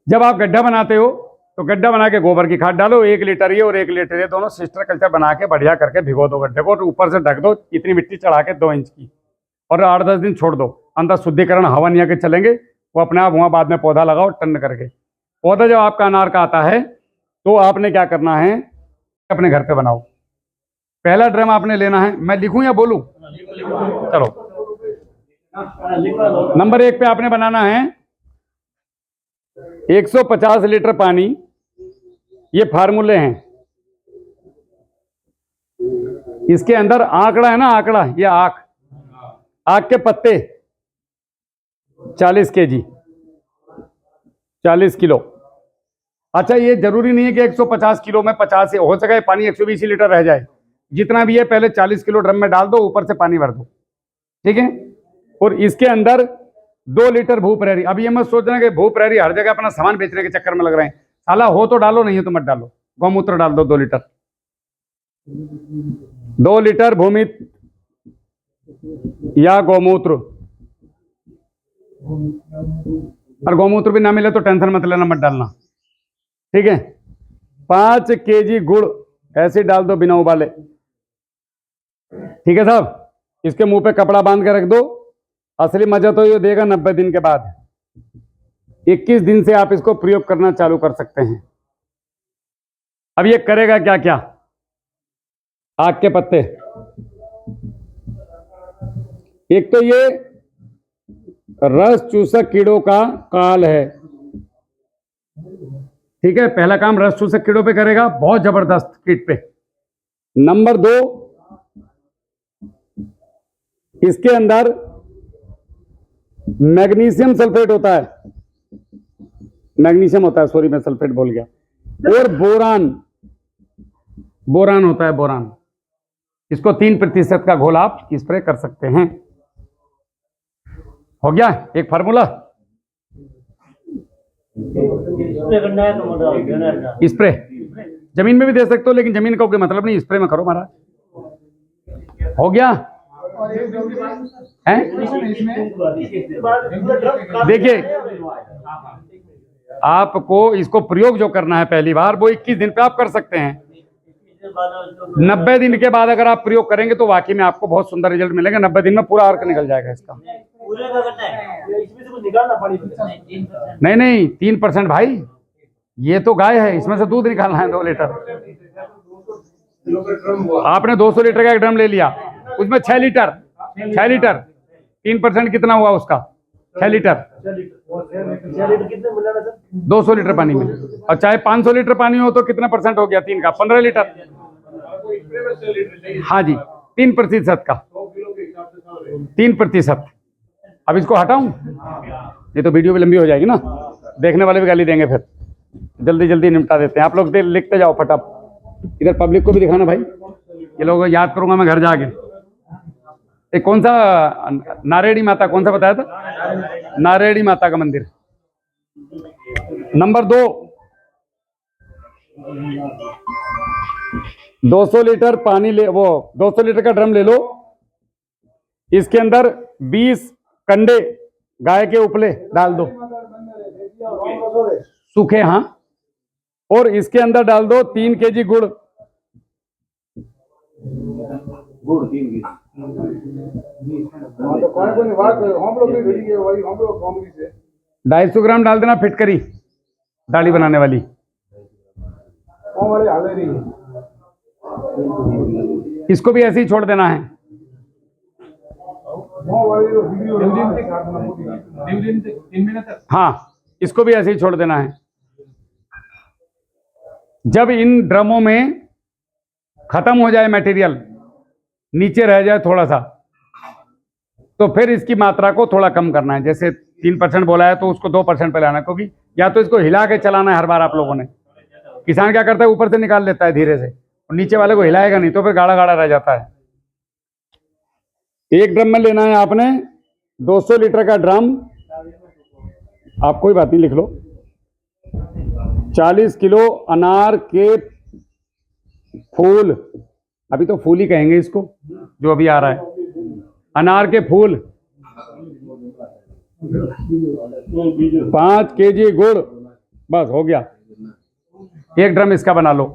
जब आप गड्ढा बनाते हो तो गड्ढा बना के गोबर की खाद डालो, 1 लीटर ये और 1 लीटर ये, दोनों सिस्टर कल्चर बना के बढ़िया करके भिगो दो गड्ढे को, और ऊपर से ढक दो इतनी मिट्टी चढ़ा के 2 इंच की, और 8-10 दिन छोड़ दो। अंदर शुद्धिकरण हवा नहीं आके चलेंगे, वो अपने आप वहाँ बाद में पौधा लगाओ टन करके। पौधा जब आपका अनार का आता है तो आपने क्या करना है, अपने घर पे बनाओ। पहला ड्रम आपने लेना है, मैं लिखूं या बोलूं? चलो, नंबर 1 पे आपने बनाना है 150 लीटर पानी। ये फार्मूले हैं, इसके अंदर आंकड़ा है ना, आंकड़ा, ये आक के पत्ते 40 kg, 40 किलो। अच्छा, ये जरूरी नहीं है कि 150 किलो में 50 से हो सके पानी 120 लीटर रह जाए, जितना भी है पहले 40 किलो ड्रम में डाल दो, ऊपर से पानी भर दो, ठीक है। और इसके अंदर 2 लीटर भूप्रहरी। अब ये मत सोचना कि भूप्रहरी हर जगह अपना सामान बेचने के चक्कर में लग रहे हैं, साला हो तो डालो, नहीं हो तो मत डालो। गौमूत्र डाल दो 2 लीटर, 2 लीटर भूमि या गौमूत्र, और गौमूत्र भी ना मिले तो टेंशन मत लेना, मत डालना, ठीक है। 5 kg गुड़ ऐसे डाल दो बिना उबाले, ठीक है साहब। इसके मुंह पे कपड़ा बांध के रख दो। असली मजा तो ये देगा 90 दिन के बाद। 21 दिन से आप इसको प्रयोग करना चालू कर सकते हैं। अब ये करेगा क्या क्या? आग के पत्ते, एक तो ये रस चूसक कीड़ों का काल है, ठीक है। पहला काम रस चूसक कीड़ों पे करेगा, बहुत जबरदस्त कीट पे। नंबर 2, इसके अंदर मैग्नीशियम सल्फेट होता है, मैग्नीशियम होता है, सॉरी मैं सल्फेट बोल गया, और बोरान होता है, बोरान। इसको 3% का घोल आप स्प्रे कर सकते हैं। हो गया एक फार्मूला। स्प्रे जमीन में भी दे सकते हो, लेकिन जमीन का कोई मतलब नहीं, स्प्रे में करो महाराज। हो गया है? देखिए, आपको इसको प्रयोग जो करना है पहली बार, वो 21 दिन पे आप कर सकते हैं। 90 दिन के बाद अगर आप प्रयोग करेंगे तो वाकई में आपको बहुत सुंदर रिजल्ट मिलेगा। 90 दिन में पूरा अर्क निकल जाएगा इसका। नहीं 3% भाई, ये तो गाय है, इसमें से दूध निकालना है 2 लीटर। आपने 200 लीटर का एक ड्रम ले लिया, उसमें 6 लीटर 3% कितना हुआ उसका? 6 लीटर 200 लीटर पानी में, और चाहे 500 लीटर पानी हो तो कितना परसेंट हो गया? 3 का 15 लीटर। हाँ जी, 3% का 3%। अब इसको हटाऊं, ये तो वीडियो भी लंबी हो जाएगी ना, देखने वाले भी गाली देंगे फिर। जल्दी जल्दी निपटा देते हैं, आप लोग लिखते जाओ फटाफट। इधर पब्लिक को भी दिखाना भाई, ये लोग याद करूंगा मैं घर जाके। एक कौन सा नारेड़ी माता, कौन सा बताया था? नारेड़ी माता का मंदिर। नंबर 2, 200 लीटर पानी ले, वो 200 लीटर का ड्रम ले लो। इसके अंदर 20 कंडे गाय के उपले डाल दो, सूखे, हाँ। और इसके अंदर डाल दो 3 kg गुड़, 250 ग्राम डाल देना फिटकरी, दाढ़ी बनाने वाली। इसको भी ऐसे ही छोड़ देना है। हाँ, इसको भी ऐसे ही छोड़ देना है। जब इन ड्रमों में खत्म हो जाए मटेरियल, नीचे रह जाए थोड़ा सा, तो फिर इसकी मात्रा को थोड़ा कम करना है। जैसे 3% बोला है तो उसको 2% पे लाना, क्योंकि या तो इसको हिला के चलाना है हर बार। आप लोगों ने, किसान क्या करता है, ऊपर से निकाल लेता है धीरे से, और नीचे वाले को हिलाएगा नहीं, तो फिर गाढ़ा गाढ़ा रह जाता है। एक ड्रम में लेना है आपने 200 लीटर का ड्रम, आप कोई बात नहीं लिख लो। 40 किलो अनार के फूल, अभी तो फूल ही कहेंगे इसको जो अभी आ रहा है, अनार के फूल, 5 kg गुड़, बस हो गया। एक ड्रम इसका बना लो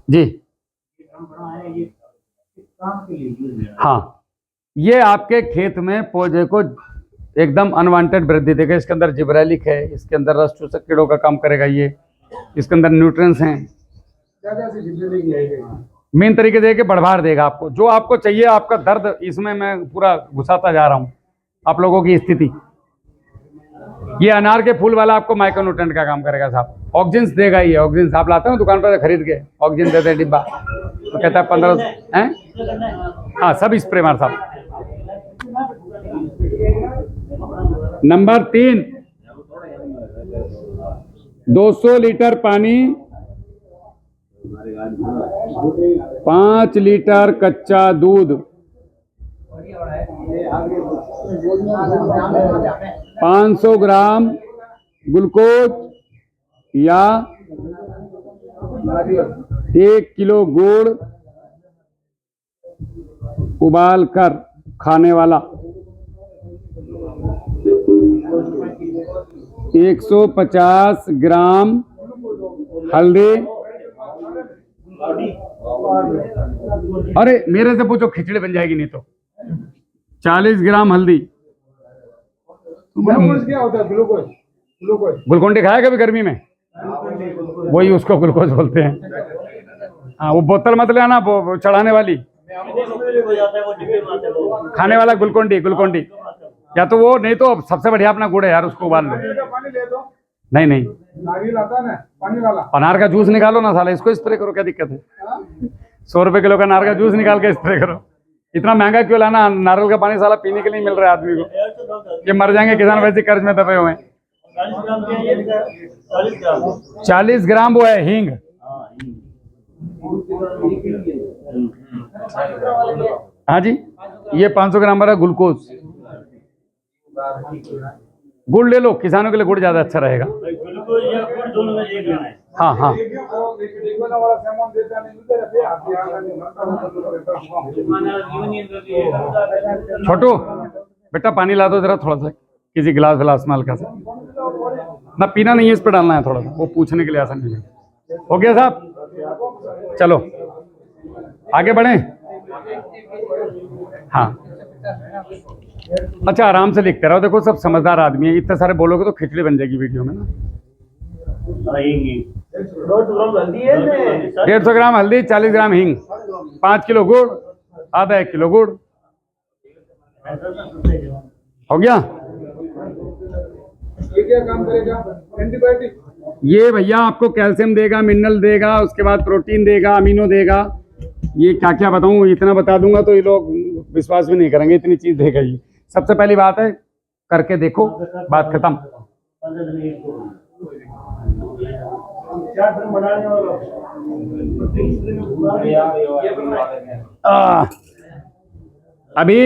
जी। हाँ, ये आपके खेत में पौधे को एकदम अनवांटेड वृद्धि देगा। इसके अंदर जिब्रेलिक है, इसके अंदर रस चूसक कीड़ों का काम करेगा ये, इसके अंदर न्यूट्रिएंट्स हैं। मेन तरीके से कि बढ़वार देगा आपको जो आपको चाहिए। आपका दर्द इसमें मैं पूरा घुसाता जा रहा हूँ आप लोगों की स्थिति। ये अनार के फूल वाला आपको माइक्रोन्यूट्रेंट का काम करेगा साहब। ऑक्सीजन देगा ये, ऑक्सीजन आप लाते हो दुकान पर खरीद के, ऑक्सीजन देते हैं डिब्बा, तो कहता है 15 हैं। हाँ, सब स्प्रे मार साहब। नंबर 3, 200 लीटर पानी, 5 लीटर कच्चा दूध, 500 ग्राम ग्लूकोज या 1 किलो गुड़ उबाल कर खाने वाला, 150 ग्राम हल्दी। अरे मेरे से पूछो, खिचड़ी बन जाएगी नहीं तो। 40 ग्राम हल्दी। ग्लूकोज क्या होता है? ग्लूकोज, ग्लूकोज ग्लूकोन डी खाया कभी गर्मी में? वही उसको ग्लूकोज बोलते हैं। हाँ, वो बोतल मत ले आना, वो चढ़ाने वाली, खाने वाला ग्लूकोन डी, ग्लूकोन डी। या तो वो, नहीं तो सबसे बढ़िया अपना गुड़ है यार, उसको उबाल लो। पानी ले दो। नहीं नहीं, नारियल आता है ना पानी वाला, अनार का जूस निकालो ना साला, इसको स्प्रे करो, क्या दिक्कत है? 100 रुपए किलो का अनार का जूस निकाल के स्प्रे करो। इतना महंगा क्यों लाना? नारियल का पानी साला पीने के लिए मिल रहा है आदमी को। ये मर जाएंगे किसान वैसे कर्ज में दबे हुए हैं। 40 ग्राम वो है हींग। हाँ जी, ये 500 ग्राम वाला ग्लूकोज। गुड़ ले लो, किसानों के लिए गुड़ ज्यादा अच्छा रहेगा। हाँ हाँ, छोटू बेटा पानी ला दो जरा थोड़ा सा, किसी गिलास विलास में हल्का सा ना, पीना नहीं है, इस पे डालना है थोड़ा सा, वो पूछने के लिए आसान नहीं है। हो गया साहब, चलो आगे बढ़े। हाँ अच्छा, आराम से लिखते रहो, देखो सब समझदार आदमी है, इतने सारे बोलोगे तो खिचड़ी बन जाएगी वीडियो में ना। 150 ग्राम हल्दी, 40 ग्राम हींग, 5 किलो गुड़, आधा 1 किलो गुड़। हो गया। ये क्या काम करेगा? एंटीबायोटिक। ये भैया आपको कैल्शियम देगा, मिनरल देगा, उसके बाद प्रोटीन देगा, अमीनो देगा। ये क्या क्या बताऊं, इतना बता दूंगा तो ये लोग विश्वास भी नहीं करेंगे, इतनी चीज देगा ये। सबसे पहली बात है, करके देखो, बात खत्म। अभी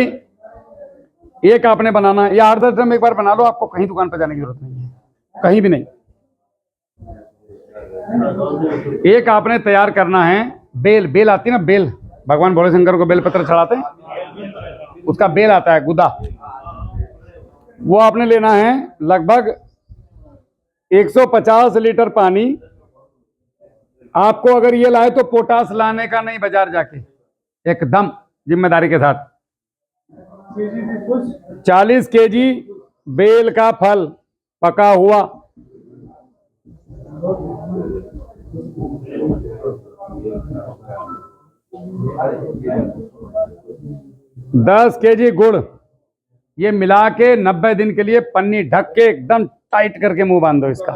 एक आपने बनाना है, या 8-10 ड्रम एक बार बना लो, आपको कहीं दुकान पर जाने की जरूरत नहीं है, कहीं भी नहीं। एक आपने तैयार करना है, बेल, बेल आती है ना, बेल, भगवान भोले शंकर को बेल पत्र चढ़ाते हैं, उसका बेल आता है, गुदा, वो आपने लेना है। लगभग 150 लीटर पानी। आपको अगर ये लाए तो पोटास लाने का नहीं बाजार जाके, एकदम जिम्मेदारी के साथ। 40 केजी बेल का फल पका हुआ, 10 केजी गुड़, ये मिला के 90 दिन के लिए पन्नी ढक के एकदम टाइट करके मुंह बांध दो इसका,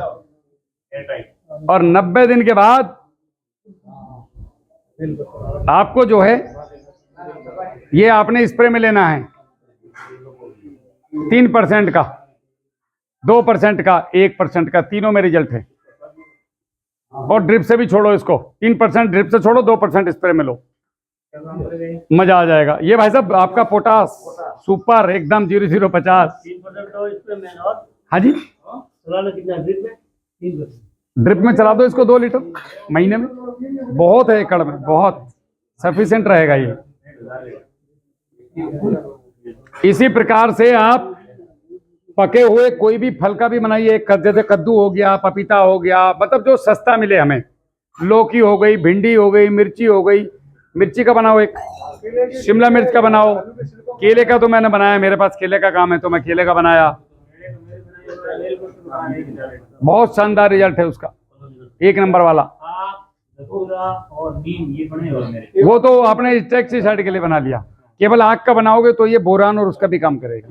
और 90 दिन के बाद आपको जो है ये आपने स्प्रे में लेना है 3% का, 2% का, 1% का, तीनों में रिजल्ट है। और ड्रिप से भी छोड़ो इसको, 3% ड्रिप से छोड़ो, 2% स्प्रे में लो, मजा आ जाएगा। ये भाई साहब आपका पोटास सुपर एकदम 0050। हाँ जी, ड्रिप में चला दो इसको 2 लीटर महीने में, बहुत है, एकड़ में बहुत सफिशिएंट रहेगा ये। इसी प्रकार से आप पके हुए कोई भी फल का भी बनाइए, जैसे कद्दू हो गया, पपीता हो गया, मतलब जो सस्ता मिले हमें। लौकी हो गई, भिंडी हो गई, मिर्ची हो गई। मिर्ची का बनाओ एक, शिमला मिर्च का बनाओ। केले का तो मैंने बनाया, मेरे पास केले का काम है तो मैं केले का बनाया। बहुत शानदार रिजल्ट है उसका, एक नंबर वाला। और नीम ये बने हुए मेरे। वो तो आपने इंसेक्टिसाइड के लिए बना लिया, केवल आग का बनाओगे तो ये बोरान और उसका भी काम करेगा।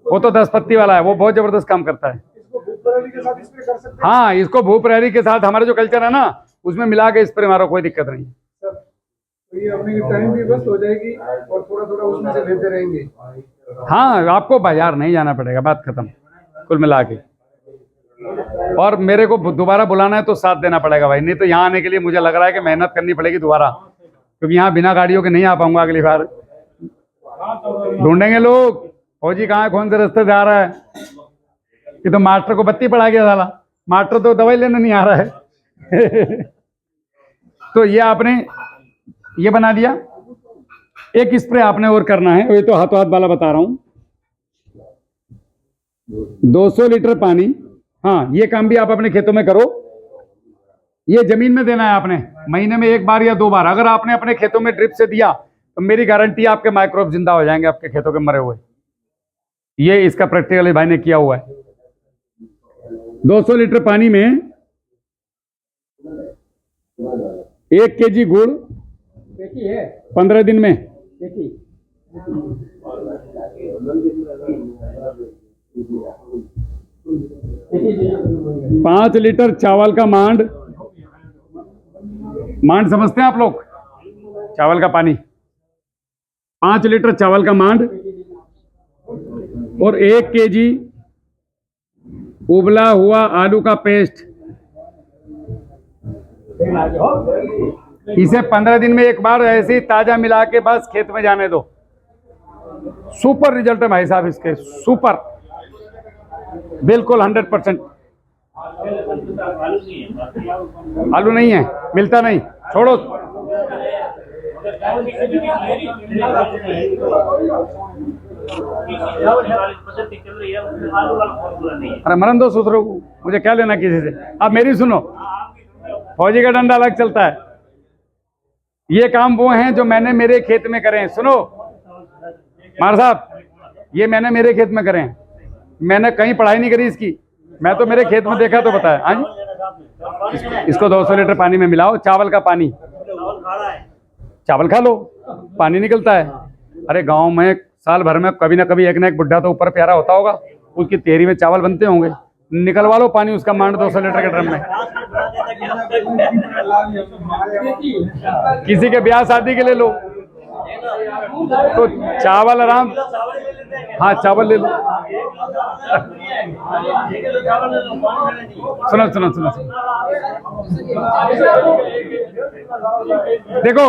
वो तो 10 पत्ती वाला है, वो बहुत जबरदस्त काम करता है। इसको भूख प्रहरी के साथ स्प्रे कर सकते हैं हाँ, इसको भू प्रहरी के साथ हमारा जो कल्चर है ना, उसमें मिला के स्प्रे मारो, कोई दिक्कत नहीं। सर। तो ये अपने टाइम भी बस हो जाएगी और थोड़ा थोड़ा उसमें से लेते रहेंगे। हाँ, आपको बाजार नहीं जाना पड़ेगा, बात खत्म कुल मिला के। और मेरे को दोबारा बुलाना है तो साथ देना पड़ेगा भाई, नहीं तो यहाँ आने के लिए मुझे लग रहा है कि मेहनत करनी पड़ेगी दोबारा, क्योंकि यहाँ बिना गाड़ियों के नहीं आ पाऊंगा अगली बार। ढूंढेंगे लोग, फौजी कहाँ है, कौन से रास्ते से आ रहा है। कि तो मास्टर को बत्ती पड़ा गया साला, मास्टर तो दवाई लेने नहीं आ रहा है। तो ये आपने ये बना दिया। एक स्प्रे आपने और करना है, ये तो हाथों हाथ वाला बता रहा हूं। 200 लीटर पानी, हाँ ये काम भी आप अपने खेतों में करो। ये जमीन में देना है आपने, महीने में 1 बार या 2 बार। अगर आपने अपने खेतों में ड्रिप से दिया तो मेरी गारंटी आपके माइक्रोब जिंदा हो जाएंगे आपके खेतों के मरे हुए। ये इसका प्रैक्टिकली भाई ने किया हुआ है। 200 लीटर पानी में 1 केजी गुड़, 15 दिन में 5 लीटर चावल का मांड समझते हैं आप लोग, चावल का पानी, 5 लीटर चावल का मांड और 1 केजी उबला हुआ आलू का पेस्ट। इसे 15 दिन में 1 बार ऐसे ही ताजा मिला के बस खेत में जाने दो। सुपर रिजल्ट है भाई साहब इसके, सुपर, बिल्कुल 100%। आलू नहीं है, मिलता नहीं, छोड़ो। अरे मरन दो सूत्रों को, मुझे क्या लेना किसी से। अब मेरी सुनो, फौजी का डंडा अलग चलता है। ये काम वो हैं जो मैंने मेरे खेत में करे हैं। सुनो मार साहब, ये मैंने मेरे खेत में करे हैं, मैंने कहीं पढ़ाई नहीं करी इसकी, मैं तो मेरे खेत में देखा तो बताया। हाँ, इसको 200 लीटर पानी में मिलाओ, चावल का पानी, चावल खा लो, पानी निकलता है। अरे गांव में साल भर में कभी ना कभी एक ना एक बुढ़ा तो ऊपर प्यारा होता होगा, उसकी तेरी में चावल बनते होंगे, निकलवा लो पानी उसका मांड 200 लीटर के ड्रम में। किसी के ब्याह शादी के ले लो तो चावल आराम, हाँ चावल ले लो। सुनो सुनो सुनो सुनो, देखो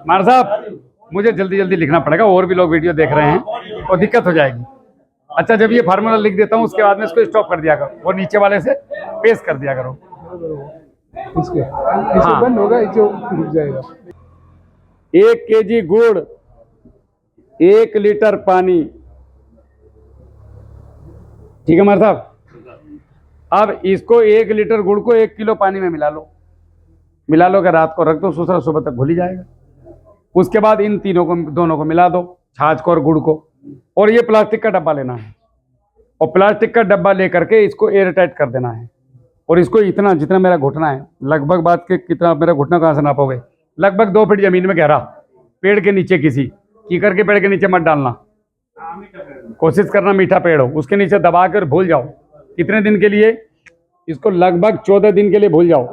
मार साहब, मुझे जल्दी जल्दी लिखना पड़ेगा, और भी लोग वीडियो देख रहे हैं और दिक्कत हो जाएगी। अच्छा, जब ये फार्मूला लिख देता हूँ उसके बाद में इसको स्टॉप कर दिया करो, वो नीचे वाले से पेस्ट कर दिया करो। इसके हाँ, बंद होगा, इसे रुक जाएगा। 1 केजी गुड़, 1 लीटर पानी, ठीक है मार साहब। अब इसको 1 लीटर गुड़ को 1 किलो पानी में मिला लो, मिला लो के रात को रख दो, दूसरा सुबह तक घुल ही जाएगा। उसके बाद इन तीनों को, दोनों को मिला दो, छाछ को और गुड़ को। और ये प्लास्टिक का डब्बा लेना है, और प्लास्टिक का डब्बा लेकर के इसको एयर टाइट कर देना है। और इसको इतना, जितना मेरा घुटना है, लगभग बात के कितना मेरा घुटना कहाँ से नापोगे, लगभग 2 फीट जमीन में गहरा, पेड़ के नीचे, किसी कीकर के पेड़ के नीचे मत डालना, कोशिश करना मीठा पेड़ हो, उसके नीचे दबा कर भूल जाओ। कितने दिन के लिए, इसको लगभग 14 दिन के लिए भूल जाओ।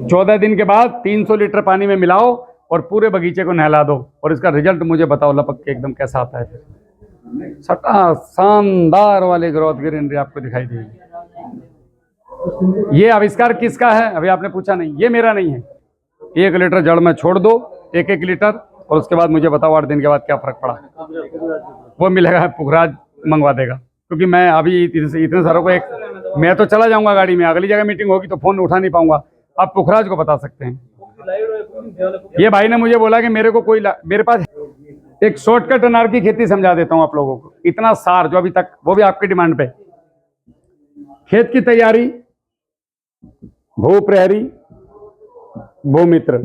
14 दिन के बाद 300 लीटर पानी में मिलाओ और पूरे बगीचे को नहला दो, और इसका रिजल्ट मुझे बताओ लपक के एकदम कैसा आता है। फिर सटा शानदार वाली ग्रोथ ग्रीनरी आपको दिखाई देगी। ये आविष्कार किसका है अभी आपने पूछा नहीं, ये मेरा नहीं है। 1 लीटर जड़ में छोड़ दो, 1-1 लीटर, और उसके बाद मुझे बताओ 8 दिन के बाद क्या फर्क पड़ा। वो मिलेगा, पुखराज मंगवा देगा, क्योंकि मैं अभी इतने सारों को मैं तो चला जाऊंगा गाड़ी में, अगली जगह मीटिंग होगी तो फोन उठा नहीं पाऊंगा। आप पुखराज को बता सकते हैं। ये भाई ने मुझे बोला कि मेरे को कोई मेरे पास एक शॉर्टकट अनार की खेती समझा देता हूं आप लोगों को। इतना सार जो अभी तक, वो भी आपकी डिमांड पे। खेत की तैयारी, भू प्रहरी, भूमित्र।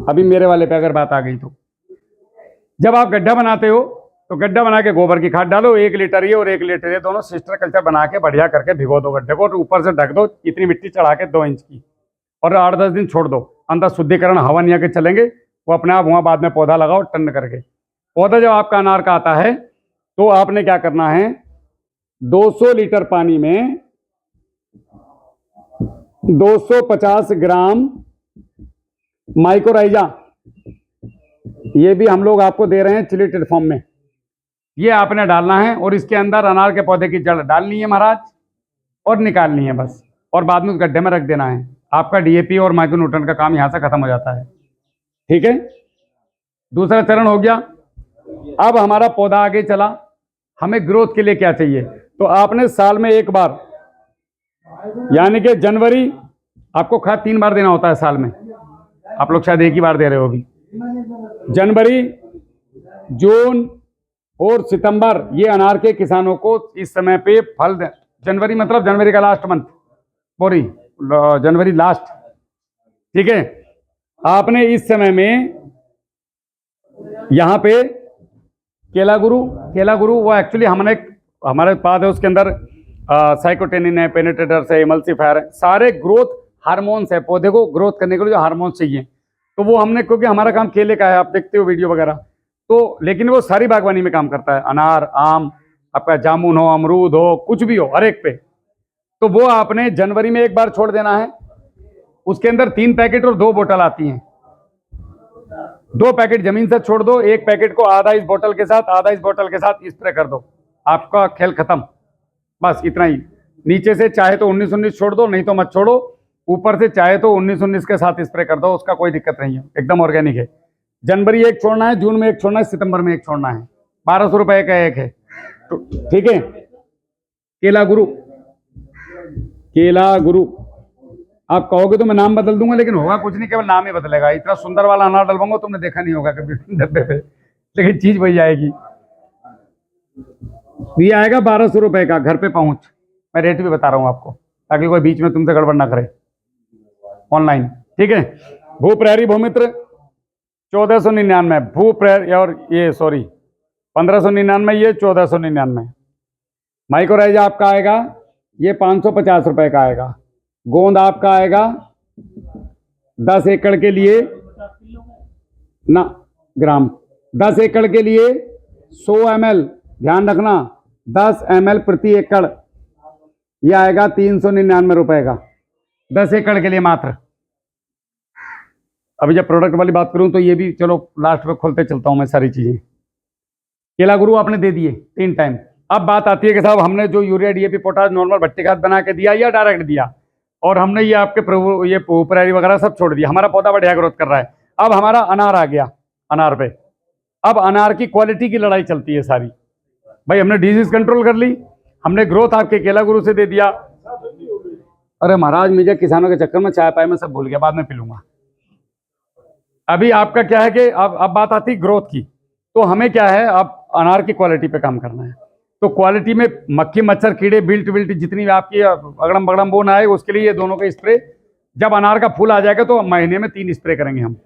अभी मेरे वाले पे अगर बात आ गई तो जब आप गड्ढा बनाते हो तो गड्ढा बना के गोबर की खाद डालो, 1 लीटर ये और 1 लीटर ये, दोनों सिस्टर कल्चर बना के बढ़िया करके भिगो दो गड्ढे को, और ऊपर से ढक दो इतनी मिट्टी चढ़ा के 2 इंच की, और 8-10 दिन छोड़ दो। अंदर शुद्धिकरण हवा नहीं आके चलेंगे, वो अपने आप वहाँ बाद में पौधा लगाओ टन करके। पौधा जब आपका अनार का आता है तो आपने क्या करना है, 200 लीटर पानी में 250 ग्राम माइक्रोराइजा, ये भी हम लोग आपको दे रहे हैं चिलेटेड फॉर्म में, ये आपने डालना है। और इसके अंदर अनार के पौधे की जड़ डालनी है महाराज, और निकालनी है बस, और बाद में उस गड्ढे में रख देना है। आपका डीएपी और माइक्रोन्यूट्रन का काम यहां से खत्म हो जाता है। ठीक है, दूसरा चरण हो गया। अब हमारा पौधा आगे चला, हमें ग्रोथ के लिए क्या चाहिए, तो आपने साल में एक बार, यानी कि जनवरी, आपको खाद 3 बार देना होता है साल में, आप लोग शायद एक ही बार दे रहे हो अभी। जनवरी, जून और सितंबर, ये अनार के किसानों को इस समय पे फल दे। जनवरी मतलब जनवरी का लास्ट मंथ, सॉरी जनवरी लास्ट, ठीक है। आपने इस समय में यहाँ पे केला गुरु वो एक्चुअली हमारे पास है, उसके अंदर साइकोटेनिन है, पेनिट्रेटर्स है, इमल्सिफायर है, सारे ग्रोथ हार्मोन्स है। पौधे को ग्रोथ करने के लिए जो हार्मोन्स चाहिए, तो वो हमने, क्योंकि हमारा काम केले का है, आप देखते हो वीडियो वगैरह, तो लेकिन वो सारी बागवानी में काम करता है, अनार, आम, आपका जामुन हो, अमरूद हो, कुछ भी हो, हर एक पे। तो वो आपने जनवरी में एक बार छोड़ देना है। उसके अंदर 3 पैकेट और 2 बोतल आती हैं। 2 पैकेट जमीन से छोड़ दो, 1 पैकेट को आधा इस बोतल के साथ, आधा इस बोतल के साथ स्प्रे कर दो, आपका खेल खत्म। बस इतना ही। नीचे से चाहे तो 19-19 छोड़ दो, नहीं तो मत छोड़ो। ऊपर से चाहे तो 19-19 के साथ स्प्रे कर दो, उसका कोई दिक्कत नहीं है, एकदम ऑर्गेनिक है। जनवरी 1 छोड़ना है, जून में 1 छोड़ना है, सितंबर में 1 छोड़ना है। 1200 रुपए का एक है, तो ठीक है। केला गुरु आप कहोगे तो मैं नाम बदल दूंगा, लेकिन होगा कुछ नहीं, केवल नाम ही बदलेगा। इतना सुंदर वाला अनार डलवाऊंगा, तुमने देखा नहीं होगा कभी डब्बे पे, लेकिन चीज वही आएगी। ये आएगा 1200 रुपए का, घर पे पहुंच। मैं रेट भी बता रहा हूं आपको, ताकि कोई बीच में तुमसे गड़बड़ ना करे ऑनलाइन, ठीक है। भू प्रहरी भूमित्र 1499, भू प्रहरी, और ये सॉरी 1599, ये 1499। माइक्रोराइजा आपका आएगा ये 550 रुपए का आएगा। गोंद आपका आएगा 10 एकड़ के लिए ना ग्राम, 10 एकड़ के लिए 100 ml, ध्यान रखना 10 ml प्रति एकड़, यह आएगा 399 रुपए का, 10 एकड़ के लिए मात्र। अभी जब प्रोडक्ट वाली बात करूं तो ये भी चलो लास्ट में खोलते चलता हूं मैं सारी चीजें। केला गुरु आपने दे दिए 3 टाइम। अब बात आती है कि साहब हमने जो यूरिया, डीएपी, पोटाश नॉर्मल भट्टी खाद बना के दिया या डायरेक्ट दिया, और हमने ये आपके ये प्रहरी वगैरह सब छोड़ दिया, हमारा पौधा बढ़िया ग्रोथ कर रहा है। अब हमारा अनार आ गया, अनार पे अब अनार की क्वालिटी की लड़ाई चलती है सारी। भाई हमने डिजीज कंट्रोल कर ली, हमने ग्रोथ आपके केला गुरु से दे दिया। अरे महाराज, मुझे किसानों के चक्कर में चाय पाए मैं सब भूल गया, बाद में पी लूंगा। अभी आपका क्या है कि अब बात आती ग्रोथ की, तो हमें क्या है, अब अनार की क्वालिटी पे काम करना है। तो क्वालिटी में मक्खी, मच्छर, कीड़े, बिल्ट जितनी भी आपकी अगड़म बगड़म वो ना आए, उसके लिए ये दोनों का स्प्रे। जब अनार का फूल आ जाएगा तो महीने में 3 स्प्रे करेंगे हम,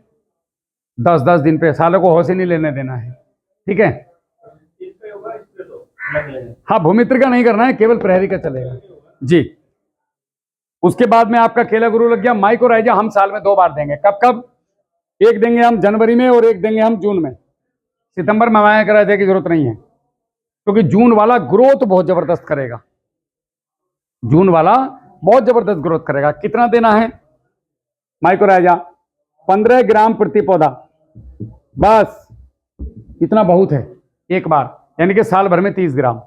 10-10 दिन पे। सालों को होश ही नहीं लेने देना है, ठीक है। हाँ, भूमित्र का नहीं करना है, केवल प्रहरी का चलेगा जी। उसके बाद में आपका केला गुरु लग गया। माइक्रोराइजा हम साल में 2 बार देंगे। कब कब? एक देंगे हम जनवरी में और एक देंगे हम जून में। सितंबर में माइक्रोराइजा की जरूरत नहीं है, क्योंकि जून वाला ग्रोथ बहुत जबरदस्त करेगा, जून वाला बहुत जबरदस्त ग्रोथ करेगा। कितना देना है माइक्रोराइजा? 15 ग्राम प्रति पौधा, बस इतना बहुत है एक बार, यानी कि साल भर में 30 ग्राम।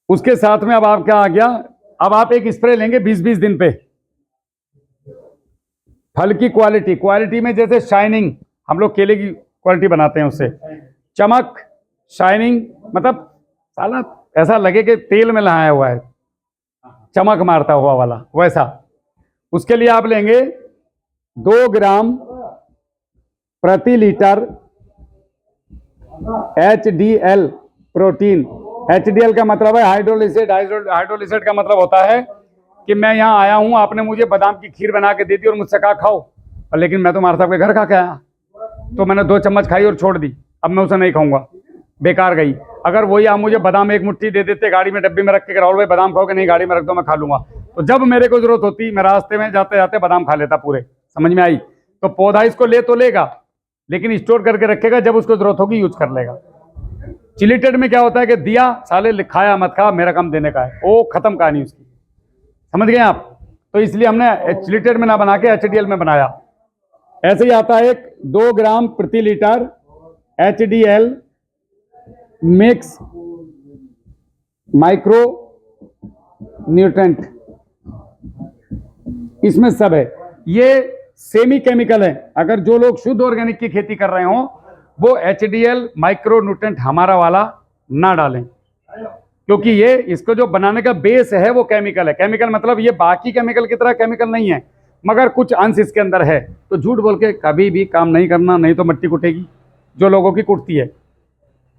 उसके साथ में अब आप क्या आ गया, अब आप एक स्प्रे लेंगे 20-20 दिन पे। फल की क्वालिटी में जैसे शाइनिंग, हम लोग केले की क्वालिटी बनाते हैं, उससे चमक, शाइनिंग, मतलब साला ऐसा लगे कि तेल में नहाया हुआ है, चमक मारता हुआ वाला, वैसा। उसके लिए आप लेंगे 2 ग्राम प्रति लीटर HDL प्रोटीन। HDL का मतलब है हाइड्रोलिसिड। हाइड्रोलिसिड का मतलब होता है कि मैं यहाँ आया हूँ, आपने मुझे बादाम की खीर बना के दे दी और मुझसे कहा खाओ, और लेकिन मैं तो मार साहब के घर खा के आया, तो मैंने 2 चम्मच खाई और छोड़ दी, अब मैं उसे नहीं खाऊंगा, बेकार गई। अगर वही आप मुझे बादाम एक मुट्ठी दे देते गाड़ी में डब्बी में रख के, राहुल भाई बादाम खाओगे, नहीं गाड़ी में रख दो मैं खा लूंगा, तो जब मेरे को जरूरत होती मैं रास्ते में जाते जाते बादाम खा लेता पूरे। समझ में आई? तो पौधा इसको ले तो लेगा, लेकिन स्टोर करके रखेगा, जब उसको जरूरत होगी यूज कर लेगा। चिलिटेड में क्या होता है कि दिया साले लिखाया मत खा, मेरा काम देने का है, वो खत्म कहानी उसकी। समझ गए आप? तो इसलिए हमने चिलिटेड में ना बना के HDL में बनाया। ऐसे ही आता है 2 ग्राम प्रति litre HDL mix micro nutrient, इसमें सब है। ये सेमी केमिकल है। अगर जो लोग शुद्ध ऑर्गेनिक की खेती कर रहे हो वो HDL माइक्रो न्यूट्रेंट हमारा वाला ना डालें, क्योंकि ये इसको जो बनाने का बेस है वो केमिकल है। केमिकल मतलब ये बाकी केमिकल की तरह केमिकल नहीं है, मगर कुछ अंश इसके अंदर है। तो झूठ बोल के कभी भी काम नहीं करना, नहीं तो मिट्टी कुटेगी जो लोगों की कुटती है।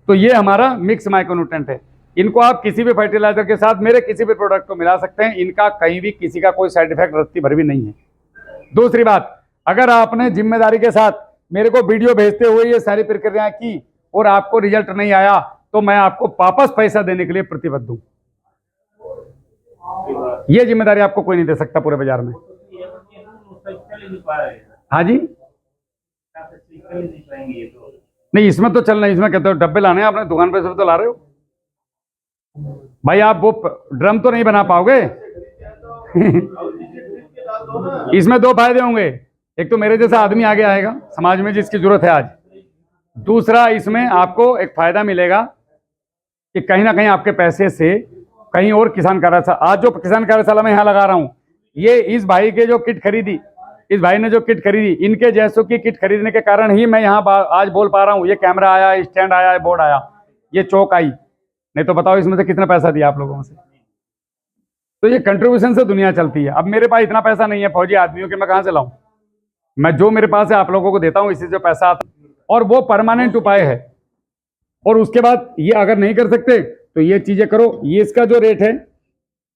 तो ये हमारा मिक्स माइक्रोन्यूट्रेंट है। इनको आप किसी भी फर्टिलाइजर के साथ, मेरे किसी भी प्रोडक्ट को मिला सकते हैं। इनका कहीं भी किसी का कोई साइड इफेक्ट रत्ती भर भी नहीं है। दूसरी बात, अगर आपने जिम्मेदारी के साथ मेरे को वीडियो भेजते हुए ये सारी प्रक्रियाएं की और आपको रिजल्ट नहीं आया, तो मैं आपको वापस पैसा देने के लिए प्रतिबद्ध हूं। ये जिम्मेदारी आपको कोई नहीं दे सकता पूरे बाजार में। हाँ जी, नहीं इसमें तो चल नहीं, इसमें कहते हो डब्बे लाने हैं, आपने दुकान पे से तो ला रहे हो भाई। आप वो ड्रम तो नहीं बना पाओगे। इसमें 2 फायदे होंगे, एक तो मेरे जैसा आदमी आगे आएगा समाज में जिसकी जरूरत है आज, दूसरा इसमें आपको एक फायदा मिलेगा कि कहीं ना कहीं आपके पैसे से कहीं और किसान कार्यशाला, आज जो किसान कार्यशाला में यहाँ लगा रहा हूँ, ये इस भाई के जो किट खरीदी, इस भाई ने जो किट खरीदी, इनके जैसों की किट खरीदने के कारण ही मैं यहाँ आज बोल पा रहा हूँ। ये कैमरा आया, स्टैंड आया, बोर्ड आया, ये चौक आई, नहीं तो बताओ इसमें से कितना पैसा दिया आप लोगों से। तो ये कंट्रीब्यूशन से दुनिया चलती है। अब मेरे पास इतना पैसा नहीं है फौजी आदमियों के, मैं कहाँ से लाऊं? मैं जो मेरे पास है आप लोगों को देता हूँ, इससे जो पैसा आता है, और वो परमानेंट उपाय है। और उसके बाद ये अगर नहीं कर सकते तो ये चीजें करो। ये इसका जो रेट है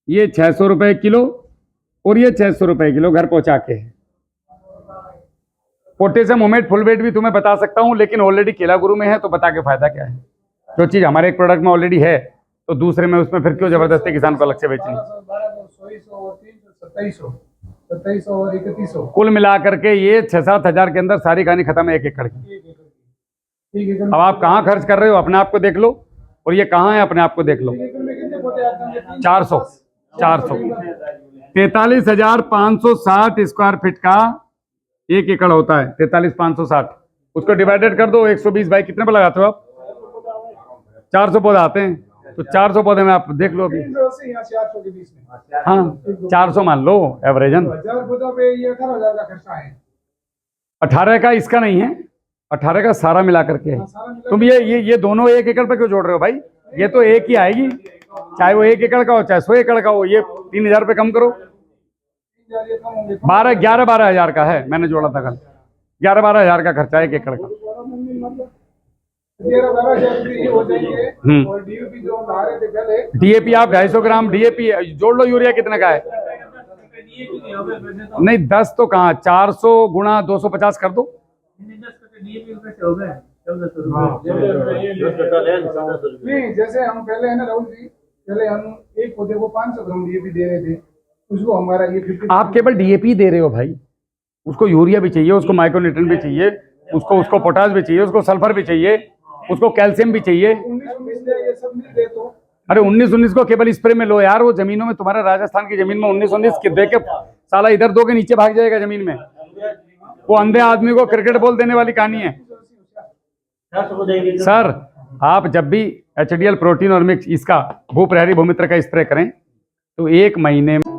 ये 600 रुपए किलो और ये 600 रुपए किलो घर पहुंचा के है। पोटेशियम होमेट फुल वेट भी तुम्हें बता सकता हूं, लेकिन ऑलरेडी केला गुरु में है तो बता के फायदा क्या है? जो चीज हमारे एक प्रोडक्ट में ऑलरेडी है तो दूसरे में उसमें फिर क्यों जबरदस्ती किसान को अलग से बेचनी? 2700 और 3100 कुल मिला करके ये 6-7 हजार के अंदर सारी कहानी खत्म है 1 एकड़ की। अब आप कहाँ खर्च कर रहे हो अपने आप को देख लो, और ये कहाँ है अपने आप को देख लो। 400 43,560 स्क्वायर फीट का 1 एकड़ होता है। 43,560 उसको डिवाइडेड कर दो 120 बाई कितने पर लगाते हो आप? 400 पौधे आते हैं, तो 400 पौधे में आप देख लो अभी। 400 के बीच में, हाँ 400 मान लो एवरेजन। 1000 पौधों पे ये 18,000 का खर्चा है। 18 का इसका नहीं है, 18 का सारा मिला करके है। तुम ये दोनों 1 एकड़ पे क्यों जोड़ रहे हो भाई? ये तो एक ही आएगी, चाहे वो 1 एकड़ का हो चाहे 100 एकड़ का हो। ये 3,000 पे कम करो। 12 हजार का है, मैंने जोड़ा था कल। 11-12 हजार का खर्चा है 1 एकड़ का। 13-12 हजार ये हो जाएंगे। और डीएपी जो ला रहे थे पहले, डीएपी आप 250 ग्राम डीएपी जोड़ लो। यूरिया कितने का है? नहीं 10 तो कहाँ, 400 गुणा 250 कर दो। नहीं जैसे हम पहले है ना राहुल जी, पहले हम एक पौधे को 500 ग्राम डीएपी दे रहे थे, उसको हमारा ये 50। आप केवल डीएपी दे रहे हो भाई, उसको यूरिया भी चाहिए, उसको माइक्रोन्यूट्रिएंट भी चाहिए, उसको पोटाश भी चाहिए, उसको सल्फर भी चाहिए, उसको कैल्शियम भी चाहिए। 19-19 ये सब मिल दे तो। अरे 19-19 को केवल स्प्रे में लो यार। वो जमीनों में, तुम्हारा राजस्थान की जमीन में 19-19 दे के साला इधर 2 के नीचे भाग जाएगा जमीन में। वो अंधे आदमी को क्रिकेट बॉल देने वाली कहानी है सर। आप जब भी HDL प्रोटीन और मिक्स इसका भूप्रहरी भूमित्र का स्प्रे करें तो 1 महीने में